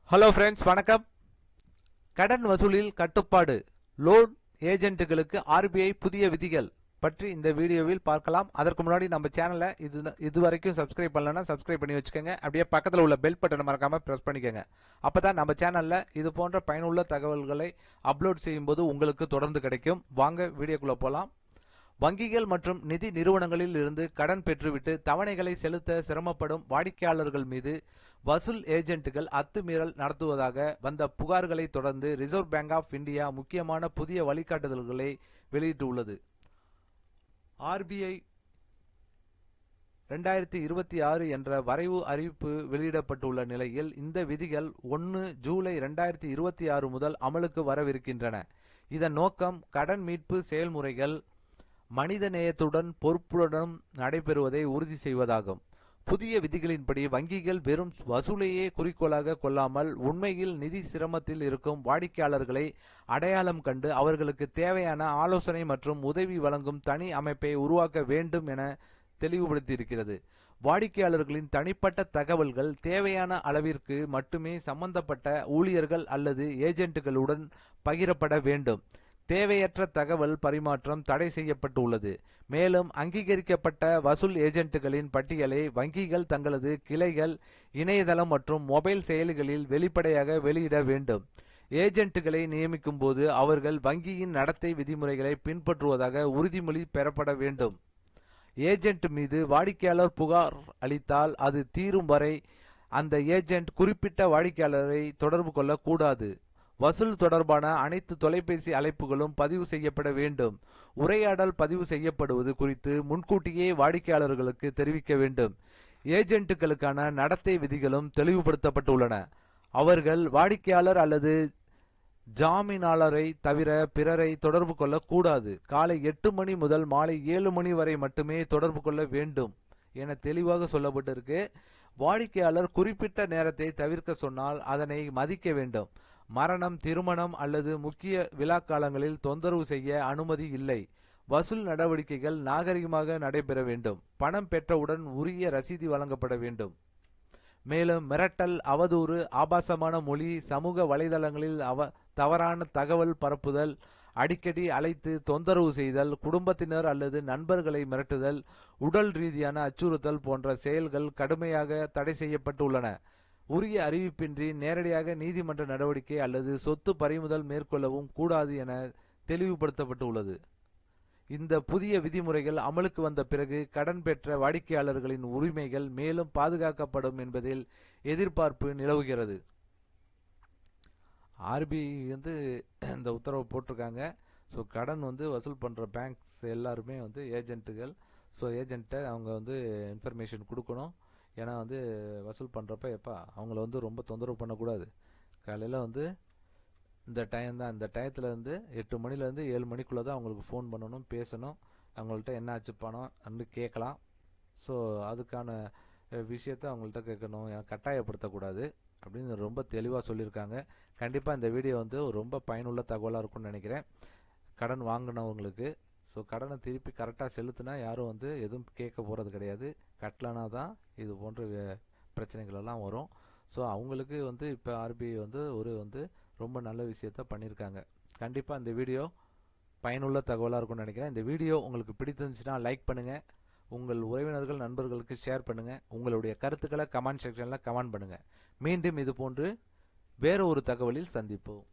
Hello friends, வணக்கம். கடன் வசூலில் கட்டுப்பாடு, லோன் ஏஜென்ட்டுகளுக்கு ஆர்பிஐ புதிய விதிகள் பற்றி இந்த வீடியோவில் பார்க்கலாம். அதற்கு முன்னாடி நம்ம சேனலை இதுவரைக்கும் சப்ஸ்கிரைப் பண்ணலன்னா சப்ஸ்கிரைப் பண்ணி வச்சுக்கோங்க. அப்படியே பக்கத்தில் உள்ள பெல் பட்டனை மறக்காம பிரஸ் பண்ணிக்கோங்க. அப்பதான் நம்ம சேனல்ல இது போன்ற பயனுள்ள தகவல்களை அப்லோட் செய்யும்போது உங்களுக்கு தொடர்ந்து கிடைக்கும். வாங்க வீடியோக்குள்ள போலாம். வங்கிகள் மற்றும் நிதி நிறுவனங்களில் இருந்து கடன் பெற்றுவிட்டு தவணைகளை செலுத்த சிரமப்படும் வாடிக்கையாளர்கள் மீது வசூல் ஏஜென்ட்டுகள் அத்துமீறல் நடத்துவதாக வந்த புகார்களை தொடர்ந்து ரிசர்வ் பேங்க் ஆஃப் இந்தியா முக்கியமான புதிய வழிகாட்டுதல்களை வெளியிட்டுள்ளது. ஆர்பிஐ 2026 என்ற வரைவு அறிவிப்பு வெளியிடப்பட்டுள்ள நிலையில் இந்த விதிகள் 1 ஜூலை 2026 முதல் அமலுக்கு வரவிருக்கின்றன. இதன் நோக்கம் கடன் மீட்பு செயல்முறைகள் மனிதநேயத்துடன் பொறுப்புடன் நடைபெறுவதை உறுதி செய்வதாகும். புதிய விதிகளின்படி வங்கிகள் வெறும் வசூலையே குறிக்கோளாக கொள்ளாமல் உண்மையில் நிதி சிரமத்தில் இருக்கும் வாடிக்கையாளர்களை அடையாளம் கண்டு அவர்களுக்கு தேவையான ஆலோசனை மற்றும் உதவி வழங்கும் தனி அமைப்பை உருவாக்க வேண்டும் என தெளிவுபடுத்தியிருக்கிறது. வாடிக்கையாளர்களின் தனிப்பட்ட தகவல்கள் தேவையான அளவிற்கு மட்டுமே சம்பந்தப்பட்ட ஊழியர்கள் அல்லது ஏஜென்ட்டுகளுடன் பகிரப்பட வேண்டும். தேவையற்ற தகவல் பரிமாற்றம் தடை செய்யப்பட்டுள்ளது. மேலும் அங்கீகரிக்கப்பட்ட வசூல் ஏஜென்ட்டுகளின் பட்டியலை வங்கிகள் தங்களது கிளைகள், இணையதளம் மற்றும் மொபைல் செயலிகளில் வெளிப்படையாக வெளியிட வேண்டும். ஏஜென்ட்டுகளை நியமிக்கும் போது அவர்கள் வங்கியின் நடத்தை விதிமுறைகளை பின்பற்றுவதாக உறுதிமொழி பெறப்பட வேண்டும். ஏஜென்ட் மீது வாடிக்கையாளர் புகார் அளித்தால் அது தீரும் வரை அந்த ஏஜென்ட் குறிப்பிட்ட வாடிக்கையாளரை தொடர்பு கொள்ளக்கூடாது. வசூல் தொடர்பான அனைத்து தொலைபேசி அழைப்புகளும் பதிவு செய்யப்பட வேண்டும். உரையாடல் பதிவு செய்யப்படுவது குறித்து முன்கூட்டியே வாடிக்கையாளர்களுக்கு தெரிவிக்க வேண்டும். ஏஜென்ட்டுகளுக்கான நடத்தை விதிகளும் தெளிவுபடுத்தப்பட்டுள்ளன. அவர்கள் வாடிக்கையாளர் அல்லது ஜாமீனாளரை தவிர பிறரை தொடர்பு கொள்ளக்கூடாது. காலை 8 மணி முதல் மாலை 7 மணி வரை மட்டுமே தொடர்பு கொள்ள வேண்டும் என தெளிவாக சொல்லப்பட்டிருக்கு. வாடிக்கையாளர் குறிப்பிட்ட நேரத்தை தவிர்க்க சொன்னால் அதனை மதிக்க வேண்டும். மரணம், திருமணம் அல்லது முக்கிய விழாக்காலங்களில் தொந்தரவு செய்ய அனுமதி இல்லை. வசூல் நடவடிக்கைகள் நாகரிகமாக நடைபெற வேண்டும். பணம் பெற்றவுடன் உரிய ரசீது வழங்கப்பட வேண்டும். மேலும் மிரட்டல், அவதூறு, ஆபாசமான மொழி, சமூக வலைதளங்களில் தவறான தகவல் பரப்புதல், அடிக்கடி அழைத்து தொந்தரவு செய்தல், குடும்பத்தினர் அல்லது நண்பர்களை மிரட்டுதல், உடல் ரீதியான அச்சுறுத்தல் போன்ற செயல்கள் கடுமையாக தடை செய்யப்பட்டுள்ளன. உரிய அறிவிப்பின்றி நேரடியாக நீதிமன்ற நடவடிக்கை அல்லது சொத்து பறிமுதல் மேற்கொள்ளவும் கூடாது என தெளிவுபடுத்தப்பட்டுள்ளது. இந்த புதிய விதிமுறைகள் அமலுக்கு வந்த பிறகு கடன் பெற்ற வாடிக்கையாளர்களின் உரிமைகள் மேலும் பாதுகாக்கப்படும் என்பதில் எதிர்பார்ப்பு நிலவுகிறது. ஆர்பிஐ இந்த உத்தரவு போட்டிருக்காங்க. ஸோ கடன் வசூல் பண்ணுற பேங்க்ஸ் எல்லாருமே ஏஜென்ட்டுகள். ஸோ ஏஜென்ட்டை அவங்க இன்ஃபர்மேஷன் கொடுக்கணும். ஏன்னா வசூல் பண்ணுறப்ப அவங்கள ரொம்ப தொந்தரவு பண்ணக்கூடாது. காலையில் இந்த டைம் தான், இந்த டயத்தில் 8 மணிலேருந்து 7 மணிக்குள்ளே தான் அவங்களுக்கு ஃபோன் பண்ணணும், பேசணும். அவங்கள்ட்ட என்ன ஆச்சு பணம் கேட்கலாம். ஸோ அதுக்கான விஷயத்தை அவங்கள்ட்ட கேட்கணும், கட்டாயப்படுத்தக்கூடாது அப்படின்னு ரொம்ப தெளிவாக சொல்லியிருக்காங்க. கண்டிப்பாக இந்த வீடியோ ரொம்ப பயனுள்ள தகவலாக இருக்கும்னு நினைக்கிறேன் கடன் வாங்கினவங்களுக்கு. ஸோ கடனை திருப்பி கரெக்டாக செலுத்தினா யாரும் எதுவும் கேட்க போகிறது கிடையாது. கட்டலனா தான் இது போன்ற பிரச்சனைகள் எல்லாம் வரும். ஸோ அவங்களுக்கு இப்போ ஆர்பிஐ ஒரு ரொம்ப நல்ல விஷயத்த பண்ணியிருக்காங்க. கண்டிப்பாக இந்த வீடியோ பயனுள்ள தகவலாக இருக்கும்னு நினைக்கிறேன். இந்த வீடியோ உங்களுக்கு பிடித்திருந்துச்சுன்னா லைக் பண்ணுங்கள், உங்கள் உறவினர்கள் நண்பர்களுக்கு ஷேர் பண்ணுங்கள், உங்களுடைய கருத்துக்களை கமெண்ட் செக்ஷனில் கமெண்ட் பண்ணுங்கள். மீண்டும் இது போன்று வேறு ஒரு தகவலில் சந்திப்போம்.